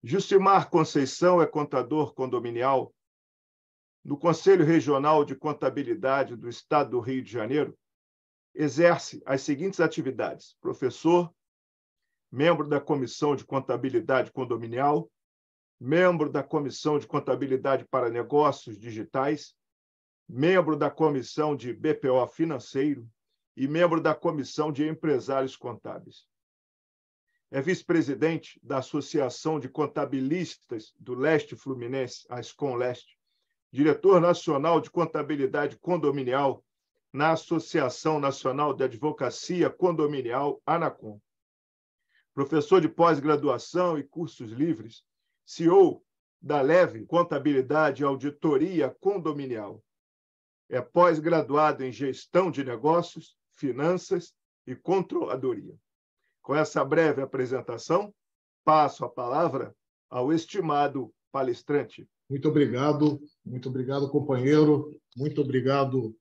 Jucimar Conceição é contador condominial. No Conselho Regional de Contabilidade do Estado do Rio de Janeiro, exerce as seguintes atividades: professor, membro da Comissão de Contabilidade Condominial, membro da Comissão de Contabilidade para Negócios Digitais, membro da Comissão de BPO Financeiro e membro da Comissão de Empresários Contábeis. É vice-presidente da Associação de Contabilistas do Leste Fluminense, a Ascom Leste, diretor nacional de Contabilidade Condominial na Associação Nacional de Advocacia Condominial, ANACOM. Professor de pós-graduação e cursos livres, CEO da Leve Contabilidade e Auditoria Condominial. É pós-graduado em Gestão de Negócios, Finanças e Controladoria. Com essa breve apresentação, passo a palavra ao estimado palestrante. Muito obrigado, companheiro. Muito obrigado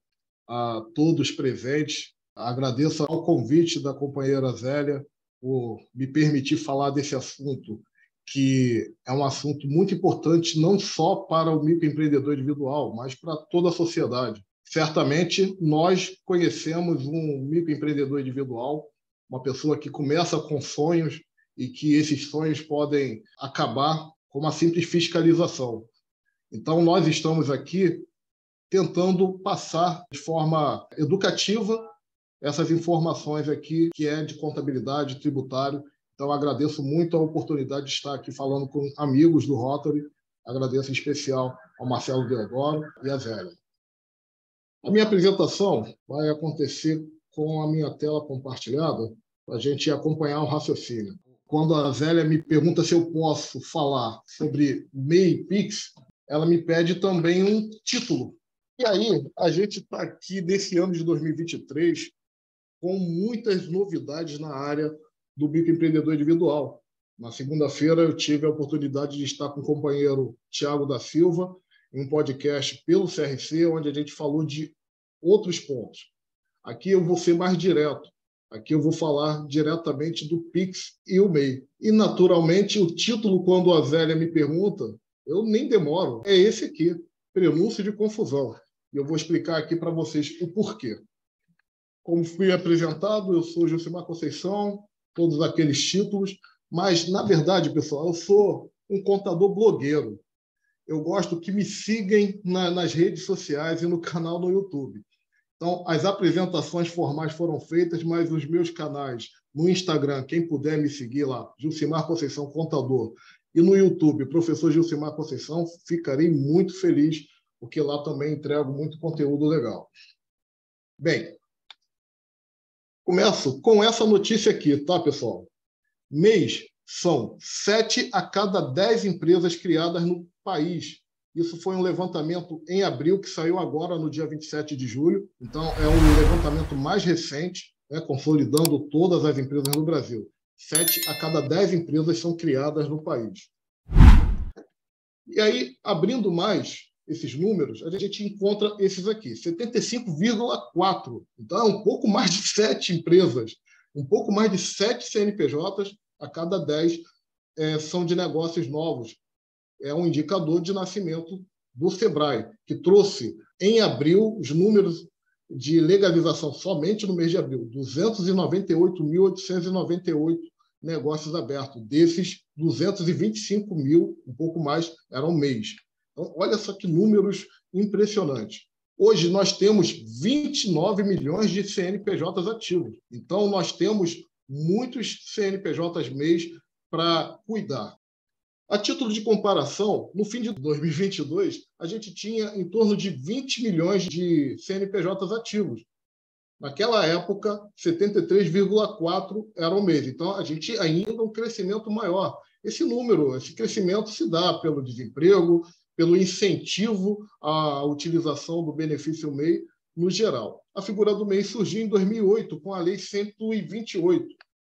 a todos presentes. Agradeço ao convite da companheira Zélia por me permitir falar desse assunto, que é um assunto muito importante não só para o microempreendedor individual, mas para toda a sociedade. Certamente, nós conhecemos um microempreendedor individual, uma pessoa que começa com sonhos e que esses sonhos podem acabar com uma simples fiscalização. Então, nós estamos aqui tentando passar de forma educativa essas informações aqui, que é de contabilidade, tributário. Então, agradeço muito a oportunidade de estar aqui falando com amigos do Rotary. Agradeço em especial ao Marcelo Deodoro e a Zélia. A minha apresentação vai acontecer com a minha tela compartilhada, para a gente acompanhar o raciocínio. Quando a Zélia me pergunta se eu posso falar sobre MEI e Pix, ela me pede também um título. E aí, a gente está aqui nesse ano de 2023 com muitas novidades na área do microempreendedor individual. Na segunda-feira, eu tive a oportunidade de estar com o companheiro Tiago da Silva, em um podcast pelo CRC, onde a gente falou de outros pontos. Aqui eu vou ser mais direto. Aqui eu vou falar diretamente do Pix e o MEI. E, naturalmente, o título, quando a Zélia me pergunta, eu nem demoro. É esse aqui, Prenúncio de Confusão. E eu vou explicar aqui para vocês o porquê. Como fui apresentado, eu sou Jucimar Conceição, todos aqueles títulos, mas, na verdade, pessoal, eu sou um contador blogueiro. Eu gosto que me sigam nas redes sociais e no canal no YouTube. Então, as apresentações formais foram feitas, mas os meus canais no Instagram, quem puder me seguir lá, Jucimar Conceição Contador, e no YouTube, Professor Jucimar Conceição, ficarei muito feliz, porque lá também entrego muito conteúdo legal. Bem, começo com essa notícia aqui, tá, pessoal? MEIs são 7 a cada 10 empresas criadas no país. Isso foi um levantamento em abril, que saiu agora no dia 27 de julho. Então, é um levantamento mais recente, consolidando todas as empresas no Brasil. 7 a cada 10 empresas são criadas no país. E aí, abrindo mais esses números, a gente encontra esses aqui, 75,4. Então, é um pouco mais de 7 empresas, um pouco mais de 7 CNPJs a cada 10 são de negócios novos. É um indicador de nascimento do SEBRAE, que trouxe em abril os números de legalização somente no mês de abril, 298.898 negócios abertos. Desses, 225 mil, um pouco mais, eram MEIs. Então, olha só que números impressionantes. Hoje, nós temos 29 milhões de CNPJs ativos. Então, nós temos muitos CNPJs MEIs para cuidar. A título de comparação, no fim de 2022, a gente tinha em torno de 20 milhões de CNPJs ativos. Naquela época, 73,4 eram MEIs. Então, a gente ainda um crescimento maior. Esse crescimento se dá pelo desemprego, pelo incentivo à utilização do benefício MEI no geral. A figura do MEI surgiu em 2008, com a Lei 128,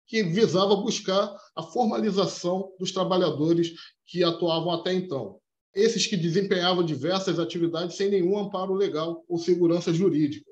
que visava buscar a formalização dos trabalhadores que atuavam até então. Esses que desempenhavam diversas atividades sem nenhum amparo legal ou segurança jurídica.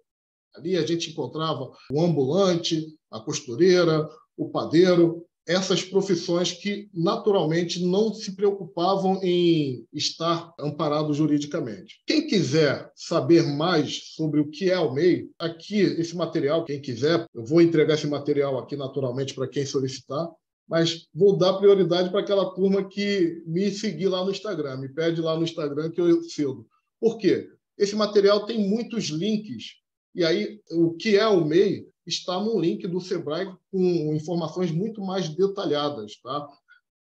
Ali a gente encontrava o ambulante, a costureira, o padeiro, essas profissões que naturalmente não se preocupavam em estar amparado juridicamente. Quem quiser saber mais sobre o que é o MEI, aqui esse material, quem quiser, eu vou entregar esse material aqui naturalmente para quem solicitar, mas vou dar prioridade para aquela turma que me seguir lá no Instagram, me pede lá no Instagram que eu cedo. Por quê? Esse material tem muitos links, e aí o que é o MEI está no link do Sebrae com informações muito mais detalhadas. Tá?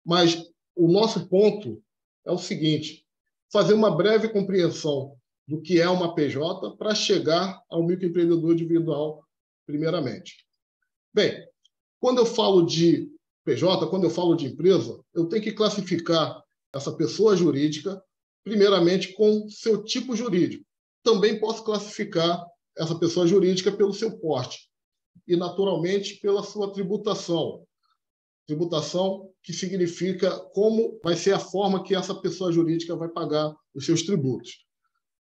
Mas o nosso ponto é o seguinte, fazer uma breve compreensão do que é uma PJ para chegar ao microempreendedor individual, primeiramente. Bem, quando eu falo de PJ, quando eu falo de empresa, eu tenho que classificar essa pessoa jurídica, primeiramente, com seu tipo jurídico. Também posso classificar essa pessoa jurídica pelo seu porte e, naturalmente, pela sua tributação. Tributação que significa como vai ser a forma que essa pessoa jurídica vai pagar os seus tributos.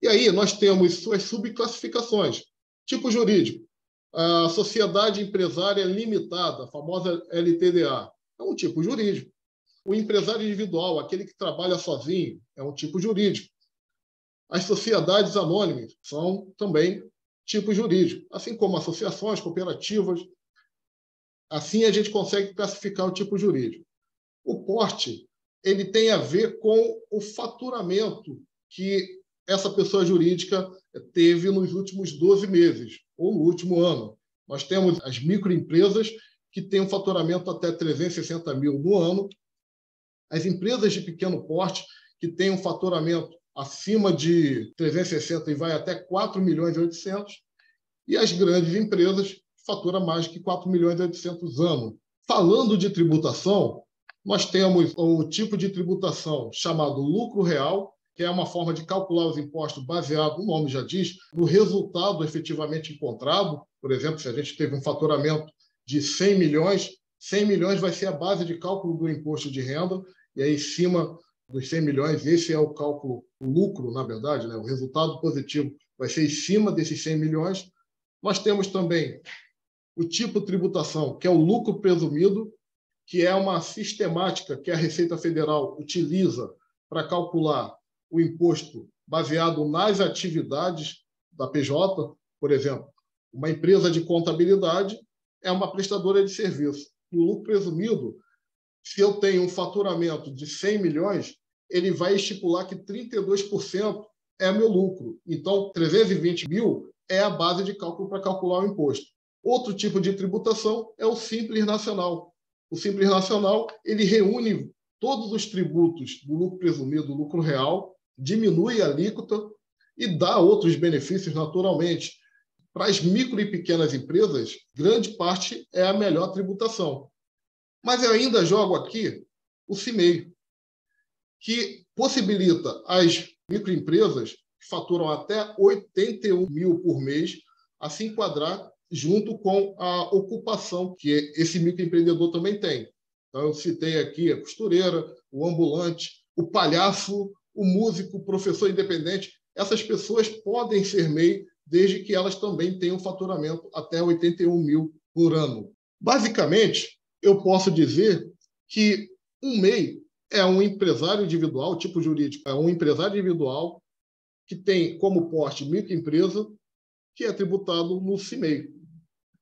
E aí nós temos suas subclassificações. Tipo jurídico, a sociedade empresária limitada, a famosa LTDA, é um tipo jurídico. O empresário individual, aquele que trabalha sozinho, é um tipo jurídico. As sociedades anônimas são também tipo jurídico, assim como associações, cooperativas. Assim a gente consegue classificar o tipo jurídico. O porte, ele tem a ver com o faturamento que essa pessoa jurídica teve nos últimos 12 meses, ou no último ano. Nós temos as microempresas que têm um faturamento até 360 mil no ano, as empresas de pequeno porte que têm um faturamento acima de 360 e vai até 4 milhões e 800, e as grandes empresas faturam mais que 4 milhões e 800 ano. Falando de tributação, nós temos o tipo de tributação chamado lucro real, que é uma forma de calcular os impostos baseado, o nome já diz, no resultado efetivamente encontrado. Por exemplo, se a gente teve um faturamento de 100 milhões vai ser a base de cálculo do imposto de renda, e aí, em cima dos 100 milhões, esse é o cálculo, o lucro, na verdade, né? O resultado positivo vai ser em cima desses 100 milhões. Nós temos também o tipo de tributação, que é o lucro presumido, que é uma sistemática que a Receita Federal utiliza para calcular o imposto baseado nas atividades da PJ. Por exemplo, uma empresa de contabilidade é uma prestadora de serviço. O lucro presumido, se eu tenho um faturamento de 100 milhões, ele vai estipular que 32% é meu lucro. Então, 320 mil é a base de cálculo para calcular o imposto. Outro tipo de tributação é o Simples Nacional. O Simples Nacional, ele reúne todos os tributos do lucro presumido, do lucro real, diminui a alíquota e dá outros benefícios naturalmente. Para as micro e pequenas empresas, grande parte é a melhor tributação. Mas eu ainda jogo aqui o CIMEI, que possibilita às microempresas que faturam até 81 mil por mês a se enquadrar junto com a ocupação que esse microempreendedor também tem. Então, eu citei aqui a costureira, o ambulante, o palhaço, o músico, o professor independente. Essas pessoas podem ser MEI desde que elas também tenham faturamento até 81 mil por ano. Basicamente, eu posso dizer que um MEI é um empresário individual, tipo jurídico, é um empresário individual que tem como porte microempresa, que é tributado no CIMEI.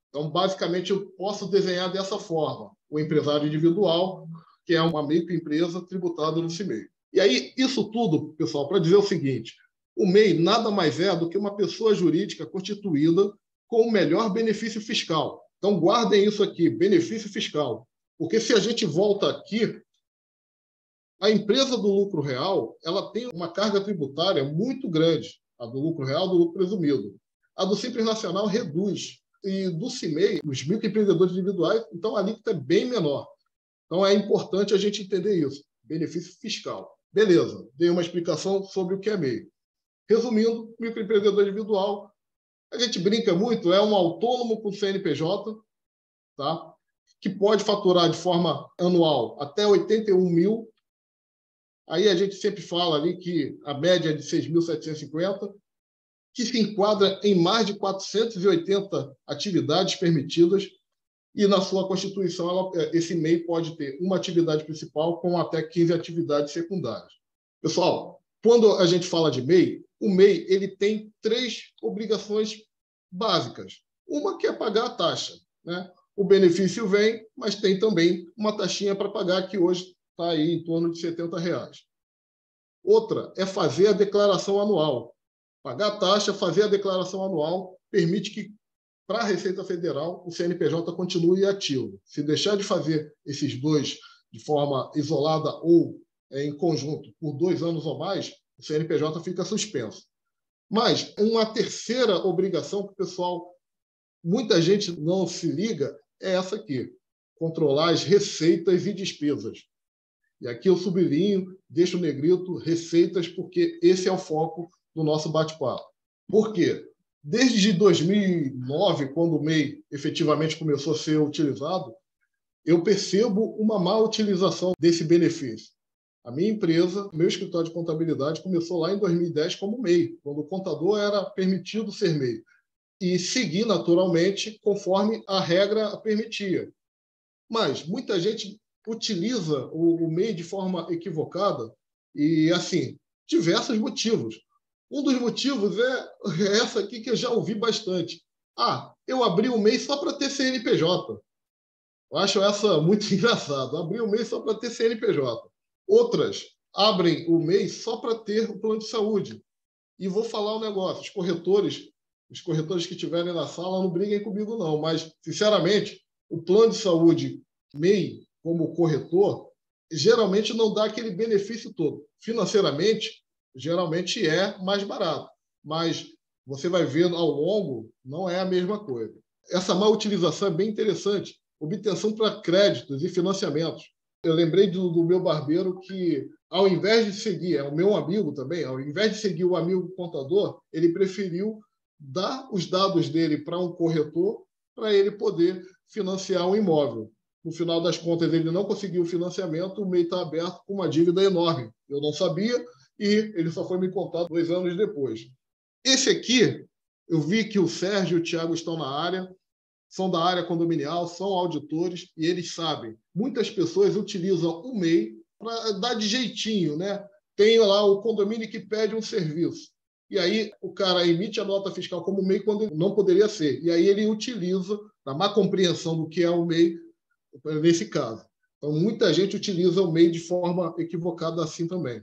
Então, basicamente, eu posso desenhar dessa forma: o empresário individual, que é uma microempresa tributada no CIMEI. E aí, isso tudo, pessoal, para dizer o seguinte: o MEI nada mais é do que uma pessoa jurídica constituída com o melhor benefício fiscal. Então, guardem isso aqui, benefício fiscal. Porque se a gente volta aqui, a empresa do lucro real, ela tem uma carga tributária muito grande, a do lucro real, do lucro presumido. A do Simples Nacional reduz. E do CIMEI, os microempreendedores individuais, então a alíquota é bem menor. Então é importante a gente entender isso. Benefício fiscal. Beleza, dei uma explicação sobre o que é MEI. Resumindo, microempreendedor individual, a gente brinca muito, é um autônomo com CNPJ, tá? Que pode faturar de forma anual até 81 mil. Aí a gente sempre fala ali que a média é de 6.750, que se enquadra em mais de 480 atividades permitidas. e na sua Constituição esse MEI pode ter uma atividade principal com até 15 atividades secundárias. Pessoal, quando a gente fala de MEI, o MEI ele tem 3 obrigações básicas. Uma que é pagar a taxa, né? O benefício vem, mas tem também uma taxinha para pagar, que hoje está aí em torno de R$70. Outra é fazer a declaração anual. Pagar a taxa, fazer a declaração anual, permite que, para a Receita Federal, o CNPJ continue ativo. Se deixar de fazer esses dois de forma isolada ou em conjunto por 2 anos ou mais, o CNPJ fica suspenso. Mas uma terceira obrigação que o pessoal, muita gente não se liga, é essa aqui: controlar as receitas e despesas. E aqui eu sublinho, deixo o negrito, receitas, porque esse é o foco do nosso bate-papo. Por quê? Desde 2009, quando o MEI efetivamente começou a ser utilizado, eu percebo uma má utilização desse benefício. A minha empresa, meu escritório de contabilidade, começou lá em 2010 como MEI, quando o contador era permitido ser MEI. E seguir naturalmente conforme a regra permitia. Mas muita gente utiliza o MEI de forma equivocada e, assim, diversos motivos. Um dos motivos é essa aqui que eu já ouvi bastante. Eu abri o MEI só para ter CNPJ. Eu acho essa muito engraçada. Abri o MEI só para ter CNPJ. Outras abrem o MEI só para ter o plano de saúde. E vou falar um negócio: os corretores que estiverem na sala não briguem comigo, não. Mas, sinceramente, o plano de saúde MEI, como corretor, geralmente não dá aquele benefício todo. Financeiramente, geralmente é mais barato. Mas você vai ver ao longo, não é a mesma coisa. Essa má utilização é bem interessante. Obtenção para créditos e financiamentos. Eu lembrei do meu barbeiro que, ao invés de seguir, é o meu amigo também, ao invés de seguir o amigo contador, ele preferiu dar os dados dele para um corretor para ele poder financiar um imóvel. No final das contas, ele não conseguiu o financiamento, o MEI está aberto com uma dívida enorme. Eu não sabia e ele só foi me contar 2 anos depois. Esse aqui, eu vi que o Sérgio e o Thiago estão na área, são da área condominial, são auditores e eles sabem. Muitas pessoas utilizam o MEI para dar de jeitinho, né? Tem lá o condomínio que pede um serviço. E aí o cara emite a nota fiscal como MEI quando não poderia ser. E aí ele utiliza, na má compreensão do que é o MEI, nesse caso. Então, muita gente utiliza o MEI de forma equivocada assim também.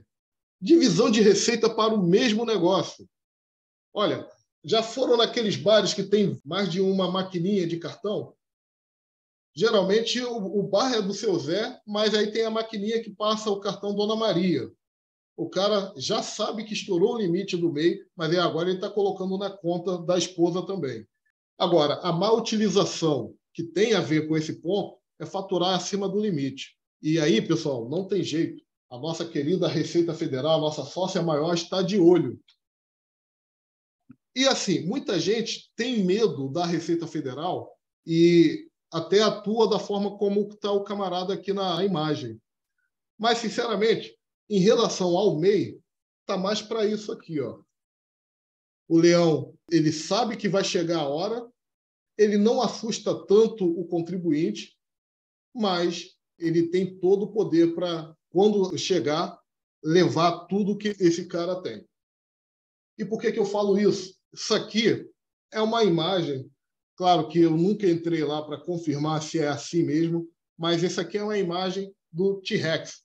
Divisão de receita para o mesmo negócio. Olha, já foram naqueles bares que tem mais de uma maquininha de cartão? Geralmente o bar é do seu Zé, mas aí tem a maquininha que passa o cartão Dona Maria. O cara já sabe que estourou o limite do MEI, mas agora ele está colocando na conta da esposa também. Agora, a má utilização que tem a ver com esse ponto é faturar acima do limite. E aí, pessoal, não tem jeito. A nossa querida Receita Federal, a nossa sócia maior, está de olho. E assim, muita gente tem medo da Receita Federal e até atua da forma como está o camarada aqui na imagem. Mas, sinceramente, em relação ao MEI, está mais para isso aqui, ó. O leão, ele sabe que vai chegar a hora, ele não assusta tanto o contribuinte, mas ele tem todo o poder para, quando chegar, levar tudo que esse cara tem. E por que eu falo isso? Isso aqui é uma imagem, claro que eu nunca entrei lá para confirmar se é assim mesmo, mas essa aqui é uma imagem do T-Rex.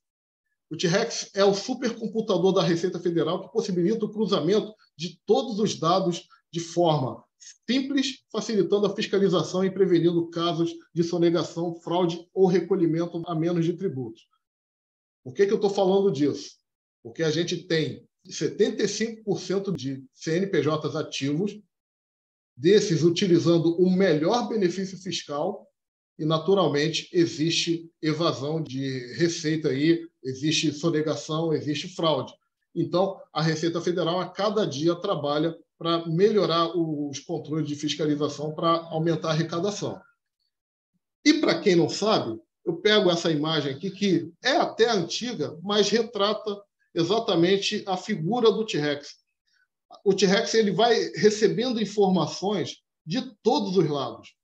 O T-Rex é o supercomputador da Receita Federal que possibilita o cruzamento de todos os dados de forma simples, facilitando a fiscalização e prevenindo casos de sonegação, fraude ou recolhimento a menos de tributos. Por que eu estou falando disso? Porque a gente tem 75% de CNPJs ativos, desses utilizando o melhor benefício fiscal, e, naturalmente, existe evasão de receita aí, existe sonegação, existe fraude. Então, a Receita Federal, a cada dia, trabalha para melhorar os controles de fiscalização para aumentar a arrecadação. E, para quem não sabe, eu pego essa imagem aqui, que é até antiga, mas retrata exatamente a figura do T-Rex. O T-Rex ele vai recebendo informações de todos os lados.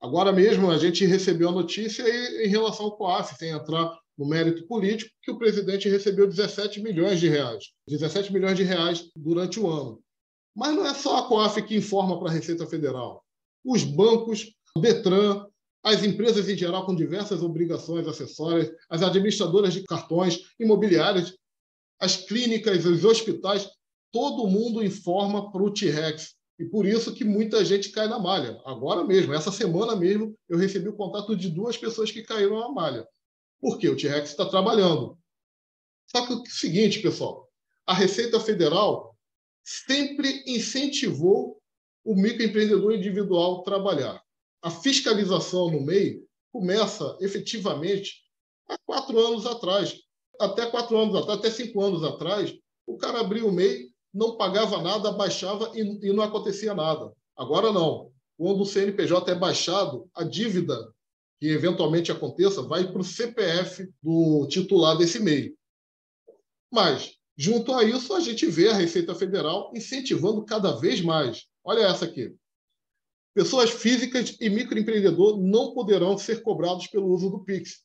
Agora mesmo a gente recebeu a notícia em relação ao COAF, sem entrar no mérito político, que o presidente recebeu 17 milhões de reais. 17 milhões de reais durante o ano. Mas não é só a COAF que informa para a Receita Federal. Os bancos, o Detran, as empresas em geral com diversas obrigações acessórias, as administradoras de cartões, imobiliárias, as clínicas, os hospitais, todo mundo informa para o T-Rex. E por isso que muita gente cai na malha. Agora mesmo, essa semana mesmo, eu recebi o contato de 2 pessoas que caíram na malha. Por quê? O T-Rex está trabalhando. Só que o seguinte, pessoal, a Receita Federal sempre incentivou o microempreendedor individual a trabalhar. A fiscalização no MEI começa efetivamente há 4 anos atrás. Até 4 anos atrás, até 5 anos atrás, o cara abria o MEI, não pagava nada, baixava e não acontecia nada. Agora não. Quando o CNPJ é baixado, a dívida que eventualmente aconteça vai para o CPF do titular desse MEI. Mas, junto a isso, a gente vê a Receita Federal incentivando cada vez mais. Olha essa aqui. Pessoas físicas e microempreendedor não poderão ser cobrados pelo uso do Pix,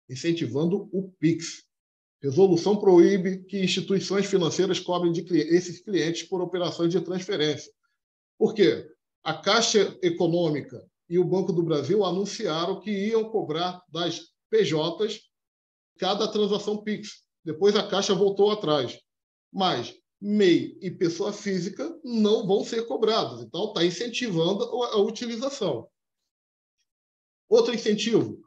incentivando o Pix. Resolução proíbe que instituições financeiras cobrem esses clientes por operações de transferência. Por quê? A Caixa Econômica e o Banco do Brasil anunciaram que iam cobrar das PJs cada transação Pix. Depois a Caixa voltou atrás. Mas MEI e pessoa física não vão ser cobrados. Então, está incentivando a utilização. Outro incentivo.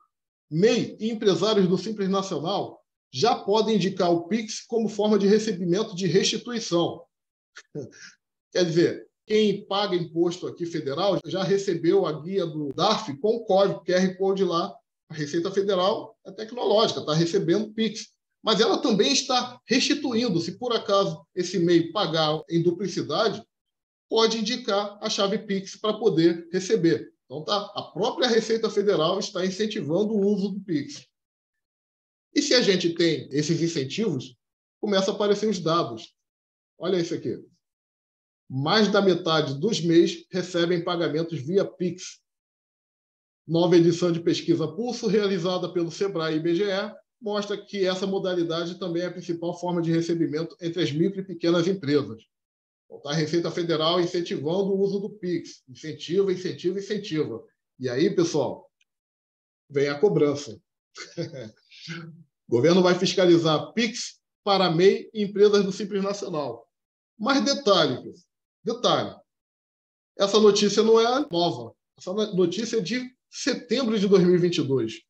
MEI e empresários do Simples Nacional já podem indicar o Pix como forma de recebimento de restituição. Quer dizer, quem paga imposto aqui federal já recebeu a guia do DARF com o código, QR Code lá. A Receita Federal é tecnológica, está recebendo Pix. Mas ela também está restituindo. Se por acaso esse MEI pagar em duplicidade, pode indicar a chave Pix para poder receber. Então, tá, a própria Receita Federal está incentivando o uso do Pix. E se a gente tem esses incentivos, começa a aparecer os dados. Olha isso aqui. Mais da metade dos MEIs recebem pagamentos via Pix. Nova edição de pesquisa Pulso, realizada pelo Sebrae e IBGE, mostra que essa modalidade também é a principal forma de recebimento entre as micro e pequenas empresas. Então, tá a Receita Federal incentivando o uso do Pix. Incentiva, incentiva, incentiva. E aí, pessoal, vem a cobrança. O governo vai fiscalizar Pix para MEI e empresas do Simples Nacional. Mas detalhe, essa notícia não é nova. Essa notícia é de setembro de 2022.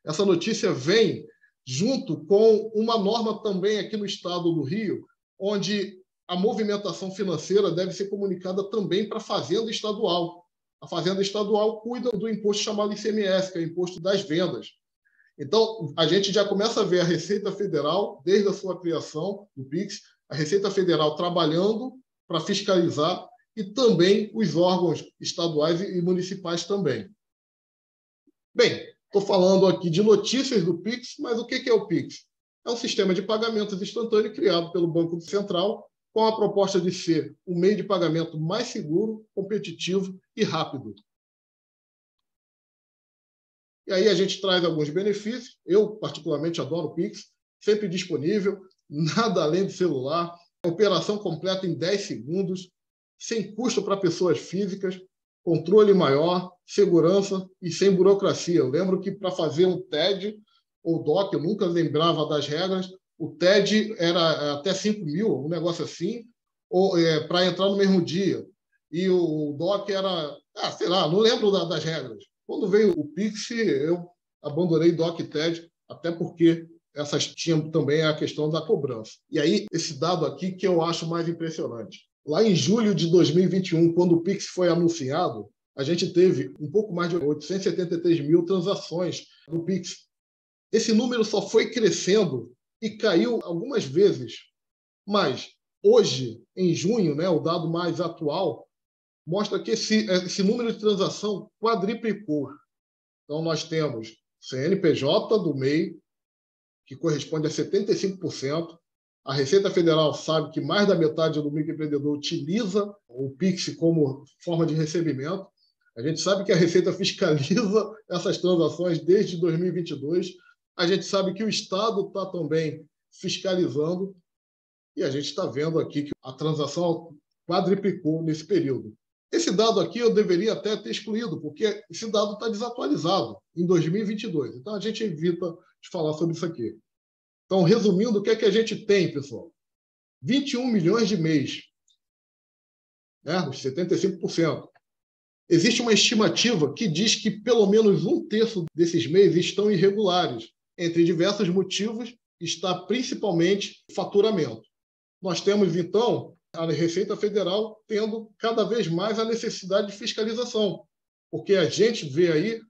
Essa notícia vem junto com uma norma também aqui no estado do Rio, onde a movimentação financeira deve ser comunicada também para a Fazenda Estadual. A Fazenda Estadual cuida do imposto chamado ICMS, que é o Imposto das Vendas. Então, a gente já começa a ver a Receita Federal, desde a sua criação do PIX, a Receita Federal trabalhando para fiscalizar e também os órgãos estaduais e municipais também. Bem, estou falando aqui de notícias do Pix, mas o que é o Pix? É um sistema de pagamentos instantâneo criado pelo Banco Central com a proposta de ser o meio de pagamento mais seguro, competitivo e rápido. E aí a gente traz alguns benefícios. Eu, particularmente, adoro o Pix, sempre disponível, nada além do celular, operação completa em 10 segundos, sem custo para pessoas físicas, controle maior, segurança e sem burocracia. Eu lembro que para fazer um TED ou DOC, eu nunca lembrava das regras, o TED era até 5 mil, um negócio assim, para entrar no mesmo dia. E o DOC era, sei lá, não lembro das regras. Quando veio o Pix, eu abandonei DOC e TED, até porque essas tinham também a questão da cobrança. E aí, esse dado aqui que eu acho mais impressionante. Lá em julho de 2021, quando o Pix foi anunciado, a gente teve um pouco mais de 873 mil transações no Pix. Esse número só foi crescendo e caiu algumas vezes. Mas hoje, em junho, né, o dado mais atual, mostra que esse número de transação quadriplicou. Então, nós temos CNPJ do MEI, que corresponde a 75%. A Receita Federal sabe que mais da metade do microempreendedor utiliza o Pix como forma de recebimento. A gente sabe que a Receita fiscaliza essas transações desde 2022. A gente sabe que o Estado está também fiscalizando. E a gente está vendo aqui que a transação quadriplicou nesse período. Esse dado aqui eu deveria até ter excluído, porque esse dado está desatualizado em 2022. Então, a gente evita de falar sobre isso aqui. Então, resumindo, o que é que a gente tem, pessoal? 21 milhões de mês, né? Os 75%. Existe uma estimativa que diz que pelo menos um terço desses mês estão irregulares. Entre diversos motivos, está principalmente o faturamento. Nós temos, então, a Receita Federal tendo cada vez mais a necessidade de fiscalização, porque a gente vê aí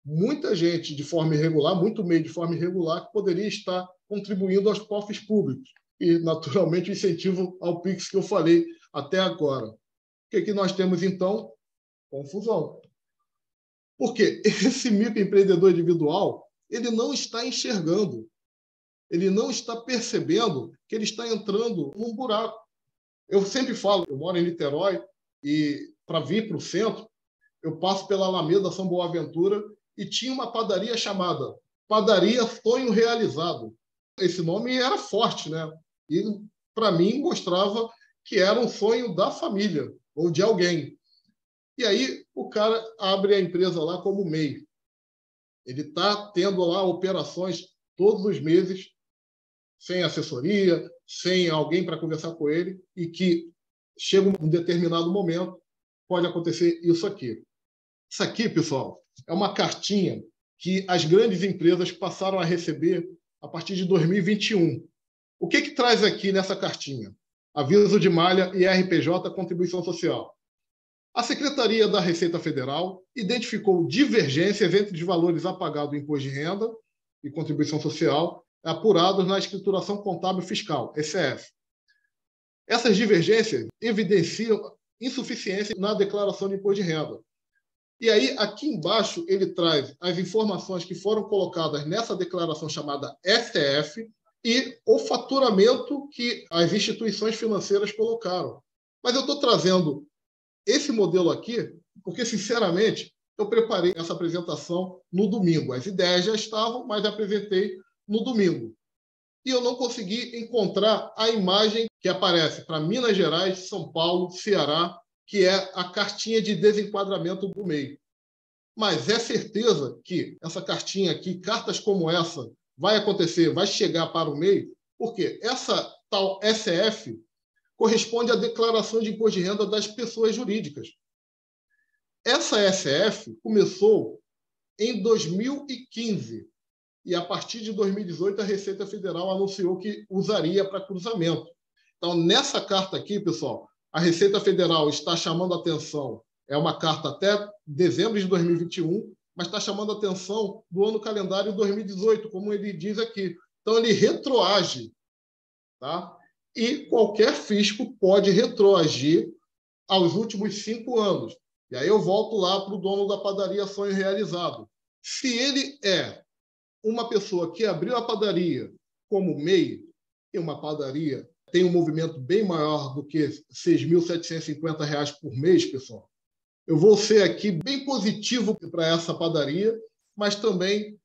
muita gente de forma irregular, muito meio de forma irregular, que poderia estar contribuindo aos cofres públicos. E, naturalmente, o incentivo ao PIX que eu falei até agora. O que nós temos, então? Confusão. Porque esse microempreendedor individual, ele não está enxergando, ele não está percebendo que ele está entrando num buraco. Eu sempre falo, eu moro em Niterói e para vir para o centro, eu passo pela Alameda São Boaventura e tinha uma padaria chamada Padaria Sonho Realizado. Esse nome era forte, né? E para mim mostrava que era um sonho da família ou de alguém. E aí o cara abre a empresa lá como MEI. Ele está tendo lá operações todos os meses, sem assessoria, sem alguém para conversar com ele, e que chega um determinado momento, pode acontecer isso aqui. Isso aqui, pessoal, é uma cartinha que as grandes empresas passaram a receber a partir de 2021. O que traz aqui nessa cartinha? Aviso de malha e RPJ, contribuição social. A Secretaria da Receita Federal identificou divergências entre os valores a pagar do imposto de renda e contribuição social apurados na escrituração contábil fiscal, ECF. Essas divergências evidenciam insuficiência na declaração de imposto de renda. E aí, aqui embaixo, ele traz as informações que foram colocadas nessa declaração chamada ECF e o faturamento que as instituições financeiras colocaram. Mas eu estou trazendo esse modelo aqui porque, sinceramente, eu preparei essa apresentação no domingo. As ideias já estavam, mas apresentei no domingo. E eu não consegui encontrar a imagem que aparece para Minas Gerais, São Paulo, Ceará, que é a cartinha de desenquadramento do MEI. Mas é certeza que essa cartinha aqui, cartas como essa, vai acontecer, vai chegar para o MEI, porque essa tal ECF corresponde à declaração de imposto de renda das pessoas jurídicas. Essa ECF começou em 2015 e, a partir de 2018, a Receita Federal anunciou que usaria para cruzamento. Então, nessa carta aqui, pessoal, a Receita Federal está chamando a atenção, é uma carta até dezembro de 2021, mas está chamando a atenção do ano calendário 2018, como ele diz aqui. Então, ele retroage, tá? E qualquer fisco pode retroagir aos últimos 5 anos. E aí eu volto lá para o dono da padaria Sonho Realizado. Se ele é uma pessoa que abriu a padaria como MEI, e uma padaria tem um movimento bem maior do que R$ 6.750 por mês, pessoal, eu vou ser aqui bem positivo para essa padaria, mas também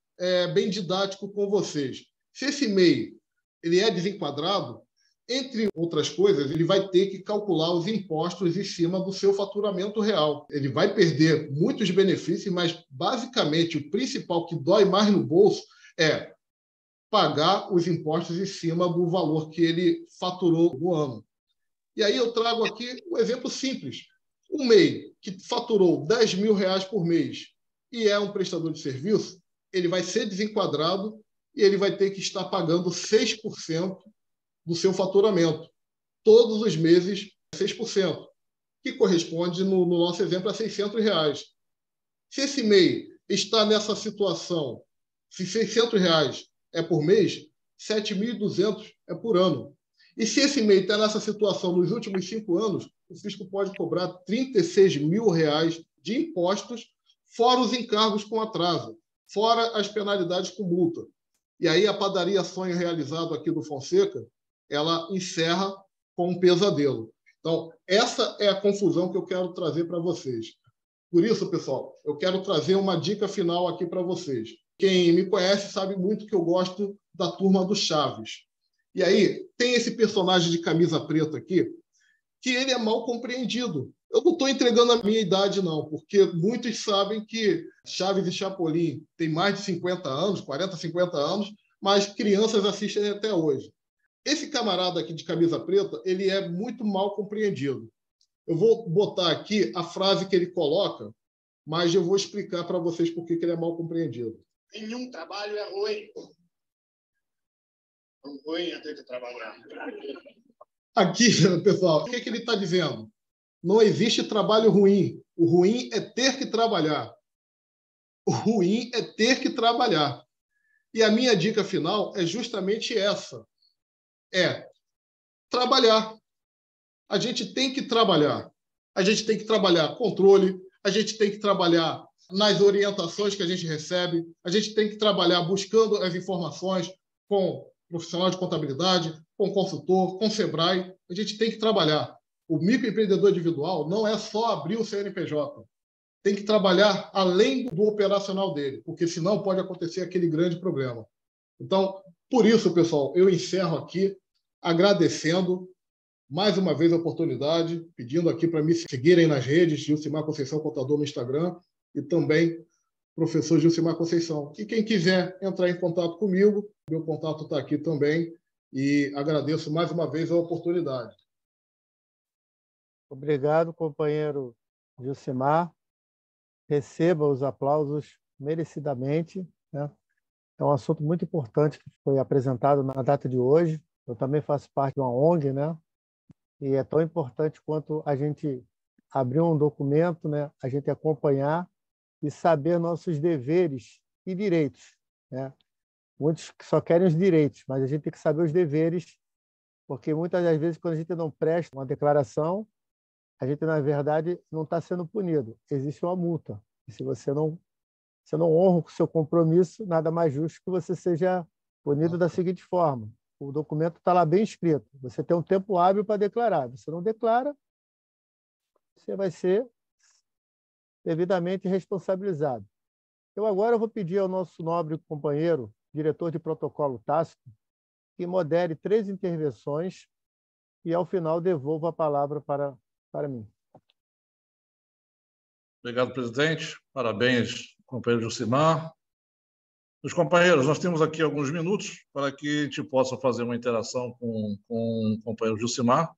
bem didático com vocês. Se esse MEI ele é desenquadrado, entre outras coisas, ele vai ter que calcular os impostos em cima do seu faturamento real. Ele vai perder muitos benefícios, mas, basicamente, o principal que dói mais no bolso é pagar os impostos em cima do valor que ele faturou no ano. E aí eu trago aqui um exemplo simples. Um MEI que faturou R$ 10.000 por mês e é um prestador de serviço, ele vai ser desenquadrado e ele vai ter que estar pagando 6% do seu faturamento. Todos os meses, 6%, que corresponde, no nosso exemplo, a R$ 600. Se esse MEI está nessa situação, se R$ 600 é por mês, R$ 7.200 é por ano. E se esse MEI está nessa situação nos últimos 5 anos, o fisco pode cobrar R$ 36.000 de impostos, fora os encargos com atraso, fora as penalidades com multa. E aí a padaria Sonho Realizado aqui do Fonseca, ela encerra com um pesadelo. Então, essa é a confusão que eu quero trazer para vocês. Por isso, pessoal, eu quero trazer uma dica final aqui para vocês. Quem me conhece sabe muito que eu gosto da turma do Chaves. E aí, tem esse personagem de camisa preta aqui, que ele é mal compreendido. Eu não estou entregando a minha idade, não, porque muitos sabem que Chaves e Chapolin têm mais de 50 anos, 40, 50 anos, mas crianças assistem até hoje. Esse camarada aqui de camisa preta, ele é muito mal compreendido. Eu vou botar aqui a frase que ele coloca, mas eu vou explicar para vocês por que ele é mal compreendido. Nenhum trabalho é ruim. O ruim é ter que trabalhar. Aqui, pessoal, o que ele está dizendo? Não existe trabalho ruim. O ruim é ter que trabalhar. O ruim é ter que trabalhar. E a minha dica final é justamente essa. É trabalhar. A gente tem que trabalhar. A gente tem que trabalhar controle, a gente tem que trabalhar nas orientações que a gente recebe, a gente tem que trabalhar buscando as informações com profissional de contabilidade, com consultor, com Sebrae. A gente tem que trabalhar. O microempreendedor individual não é só abrir o CNPJ. Tem que trabalhar além do operacional dele, porque senão pode acontecer aquele grande problema. Então, por isso, pessoal, eu encerro aqui agradecendo mais uma vez a oportunidade, pedindo aqui para me seguirem nas redes, Gilcimar Conceição Contador no Instagram e também professor Gilcimar Conceição. E quem quiser entrar em contato comigo, meu contato está aqui também e agradeço mais uma vez a oportunidade. Obrigado, companheiro Gilcimar. Receba os aplausos merecidamente, né? É um assunto muito importante que foi apresentado na data de hoje. Eu também faço parte de uma ONG, né? E é tão importante quanto a gente abrir um documento, né? A gente acompanhar e saber nossos deveres e direitos, né? Muitos só querem os direitos, mas a gente tem que saber os deveres, porque muitas das vezes, quando a gente não presta uma declaração, a gente, na verdade, não está sendo punido. Existe uma multa. E se você não honra o seu compromisso, nada mais justo que você seja punido da seguinte forma. O documento está lá bem escrito. Você tem um tempo hábil para declarar. Você não declara, você vai ser devidamente responsabilizado. Eu agora vou pedir ao nosso nobre companheiro, diretor de protocolo tácito, que modere 3 intervenções e, ao final, devolva a palavra para mim. Obrigado, presidente. Parabéns, companheiro Gilcimar. Os companheiros, nós temos aqui alguns minutos para que a gente possa fazer uma interação com o companheiro Gilcimar.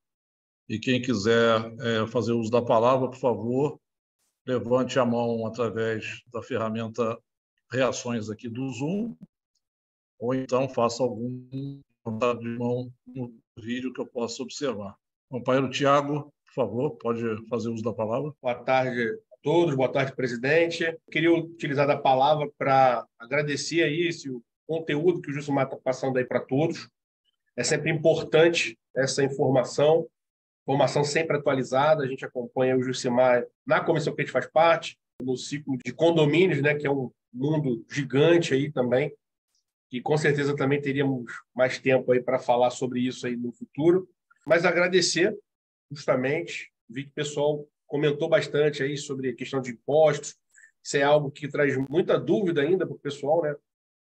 E quem quiser fazer uso da palavra, por favor, levante a mão através da ferramenta Reações aqui do Zoom, ou então faça algum contato de mão no vídeo que eu possa observar. Companheiro Tiago, por favor, pode fazer uso da palavra. Boa tarde a todos, boa tarde, presidente. Queria utilizar a palavra para agradecer aí esse conteúdo que o Gilcimar está passando aí para todos. É sempre importante essa informação sempre atualizada. A gente acompanha o Gilcimar na comissão que a gente faz parte, no ciclo de condomínios, né, que é um mundo gigante aí também, e com certeza também teríamos mais tempo aí para falar sobre isso aí no futuro. Mas agradecer, justamente, vi que o pessoal comentou bastante aí sobre a questão de impostos. Isso é algo que traz muita dúvida ainda para o pessoal, né?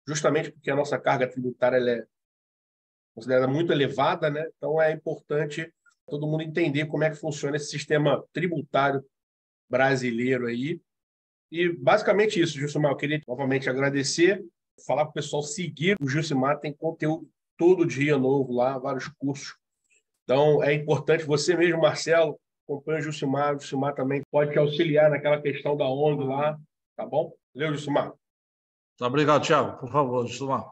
Justamente porque a nossa carga tributária ela é considerada muito elevada, né? Então é importante todo mundo entender como é que funciona esse sistema tributário brasileiro aí. E basicamente isso, Gilcimar. Eu queria novamente agradecer, falar para o pessoal seguir o Gilcimar, tem conteúdo todo dia novo lá, vários cursos. Então é importante, você mesmo, Marcelo, acompanha o Gilcimar também pode te auxiliar naquela questão da ONG lá, tá bom? Valeu, Gilcimar. Tá, obrigado, Tiago. Por favor, Gilcimar.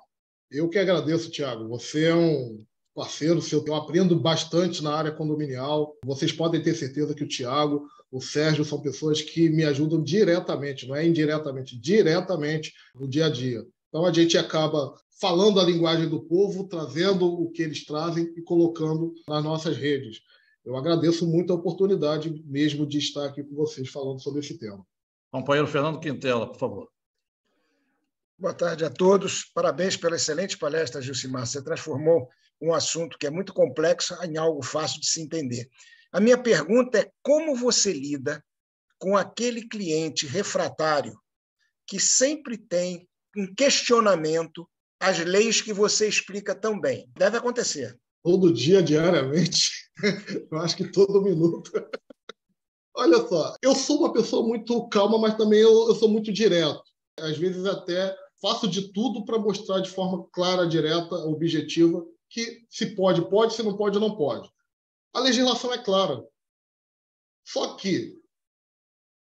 Eu que agradeço, Tiago. Você é um parceiro seu. Eu aprendo bastante na área condominial. Vocês podem ter certeza que o Tiago, o Sérgio são pessoas que me ajudam diretamente, não é indiretamente, diretamente no dia a dia. Então, a gente acaba falando a linguagem do povo, trazendo o que eles trazem e colocando nas nossas redes. Eu agradeço muito a oportunidade mesmo de estar aqui com vocês falando sobre esse tema. Companheiro Fernando Quintela, por favor. Boa tarde a todos. Parabéns pela excelente palestra, Gilcimar. Você transformou um assunto que é muito complexo em algo fácil de se entender. A minha pergunta é como você lida com aquele cliente refratário que sempre tem um questionamento às leis que você explica tão bem? Deve acontecer. Todo dia, diariamente. Eu acho que todo minuto. Olha só, eu sou uma pessoa muito calma, mas também eu sou muito direto. Às vezes até faço de tudo para mostrar de forma clara, direta, objetiva, que se pode, pode, se não pode, não pode. A legislação é clara. Só que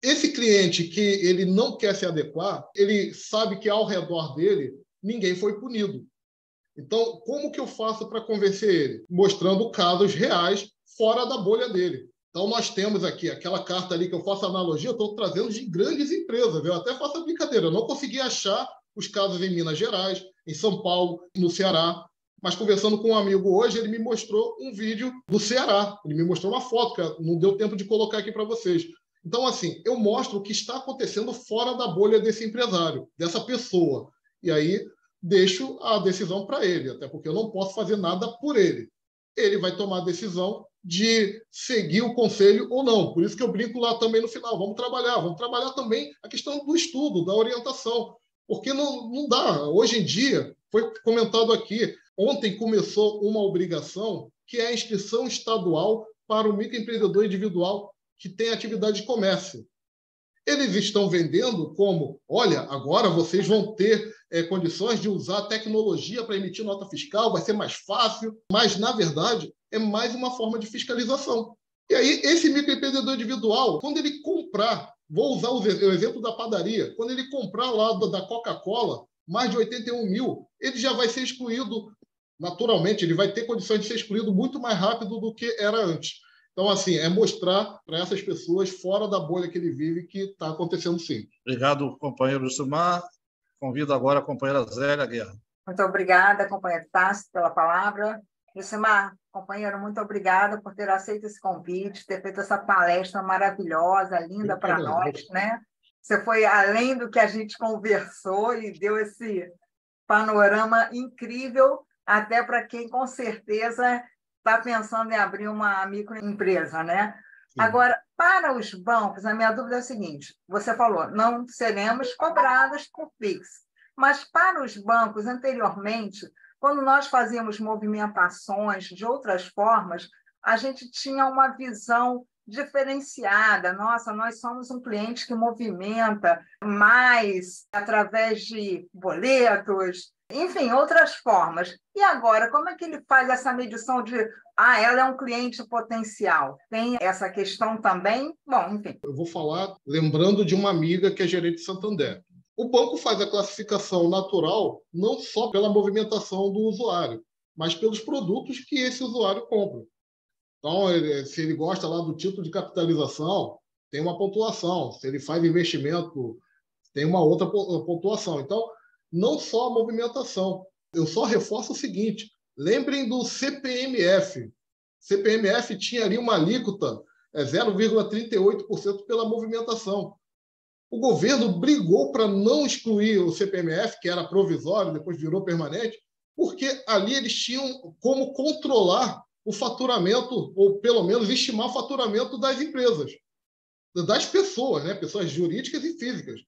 esse cliente que ele não quer se adequar, ele sabe que ao redor dele ninguém foi punido. Então, como que eu faço para convencer ele? Mostrando casos reais fora da bolha dele. Então, nós temos aqui aquela carta ali que eu faço analogia, eu estou trazendo de grandes empresas. Eu até faço a brincadeira. Eu não consegui achar os casos em Minas Gerais, em São Paulo, no Ceará. Mas conversando com um amigo hoje, ele me mostrou um vídeo do Ceará. Ele me mostrou uma foto, que não deu tempo de colocar aqui para vocês. Então, assim, eu mostro o que está acontecendo fora da bolha desse empresário, dessa pessoa. E aí deixo a decisão para ele, até porque eu não posso fazer nada por ele. Ele vai tomar a decisão de seguir o conselho ou não. Por isso que eu brinco lá também no final. Vamos trabalhar também a questão do estudo, da orientação. Porque não dá. Hoje em dia, foi comentado aqui, ontem começou uma obrigação, que é a inscrição estadual para o microempreendedor individual que tem atividade de comércio. Eles estão vendendo como, olha, agora vocês vão ter condições de usar a tecnologia para emitir nota fiscal, vai ser mais fácil, mas, na verdade, é mais uma forma de fiscalização. E aí, esse microempreendedor individual, quando ele comprar, vou usar o exemplo da padaria, quando ele comprar lá da Coca-Cola, mais de 81 mil, ele já vai ser excluído, naturalmente, ele vai ter condições de ser excluído muito mais rápido do que era antes. Então, assim, é mostrar para essas pessoas fora da bolha que ele vive que está acontecendo sim. Obrigado, companheiro Gilcimar. Convido agora a companheira Zélia Guerra. Muito obrigada, companheiro Tássio, pela palavra. Gilcimar, companheiro, muito obrigada por ter aceito esse convite, ter feito essa palestra maravilhosa, linda para nós, né? Você foi além do que a gente conversou e deu esse panorama incrível, até para quem, com certeza, está pensando em abrir uma microempresa, né? Sim. Agora, para os bancos, a minha dúvida é a seguinte: você falou, não seremos cobrados por Pix, mas para os bancos, anteriormente, quando nós fazíamos movimentações de outras formas, a gente tinha uma visão diferenciada. Nossa, nós somos um cliente que movimenta mais através de boletos, enfim, outras formas. E agora, como é que ele faz essa medição de ela é um cliente potencial? Tem essa questão também? Bom, enfim. Eu vou falar lembrando de uma amiga que é gerente de Santander. O banco faz a classificação natural não só pela movimentação do usuário, mas pelos produtos que esse usuário compra. Então, se ele gosta lá do título de capitalização, tem uma pontuação. Se ele faz investimento, tem uma outra pontuação. Então, não só a movimentação. Eu só reforço o seguinte: lembrem do CPMF. CPMF tinha ali uma alíquota 0,38% pela movimentação. O governo brigou para não excluir o CPMF, que era provisório, depois virou permanente, porque ali eles tinham como controlar o faturamento, ou pelo menos estimar o faturamento das empresas, das pessoas, né? Pessoas jurídicas e físicas.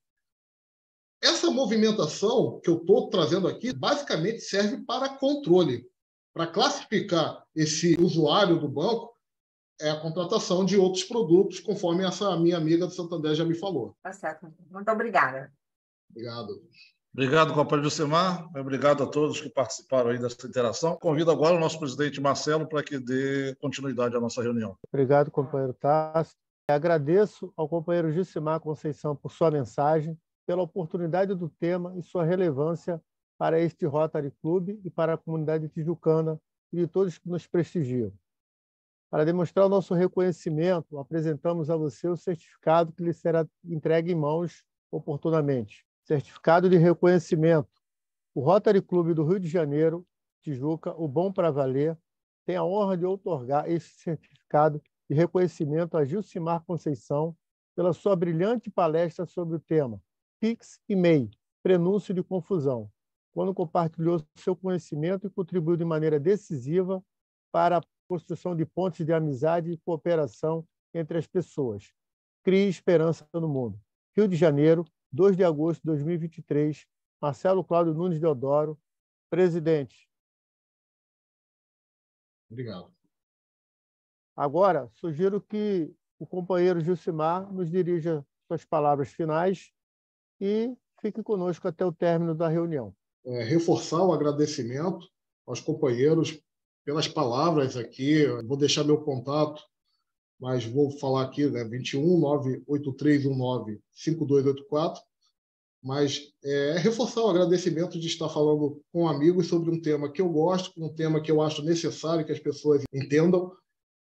Essa movimentação que eu estou trazendo aqui basicamente serve para controle, para classificar esse usuário do banco, é a contratação de outros produtos, conforme essa minha amiga do Santander já me falou. Tá certo. Muito obrigada. Obrigado. Obrigado, companheiro Gilcimar. Obrigado a todos que participaram aí dessa interação. Convido agora o nosso presidente Marcelo para que dê continuidade à nossa reunião. Obrigado, companheiro Tássio. Agradeço ao companheiro Gilcimar Conceição por sua mensagem, pela oportunidade do tema e sua relevância para este Rotary Club e para a comunidade tijucana e de todos que nos prestigiam. Para demonstrar o nosso reconhecimento, apresentamos a você o certificado que lhe será entregue em mãos oportunamente. Certificado de reconhecimento. O Rotary Club do Rio de Janeiro, Tijuca, o Bom para Valer, tem a honra de outorgar esse certificado de reconhecimento a Gilcimar Conceição pela sua brilhante palestra sobre o tema Pix e MEI, prenúncio de confusão, quando compartilhou seu conhecimento e contribuiu de maneira decisiva para a construção de pontes de amizade e cooperação entre as pessoas. crie esperança no mundo. Rio de Janeiro, 2 de agosto de 2023, Marcelo Cláudio Nunes Deodoro, presidente. Obrigado. Agora, sugiro que o companheiro Gilcimar nos dirija suas palavras finais e fique conosco até o término da reunião. Reforçar o agradecimento aos companheiros pelas palavras aqui. Vou deixar meu contato, mas vou falar aqui, né, 21 98319 5284. Mas reforçar o agradecimento de estar falando com amigos sobre um tema que eu gosto, um tema que eu acho necessário que as pessoas entendam,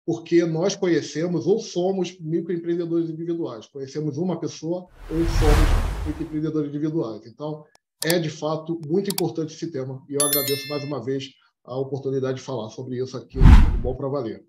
porque nós conhecemos ou somos microempreendedores individuais. Conhecemos uma pessoa ou somos microempreendedores individuais. Então, é, de fato, muito importante esse tema. E eu agradeço mais uma vez a oportunidade de falar sobre isso aqui no Bom para Valer.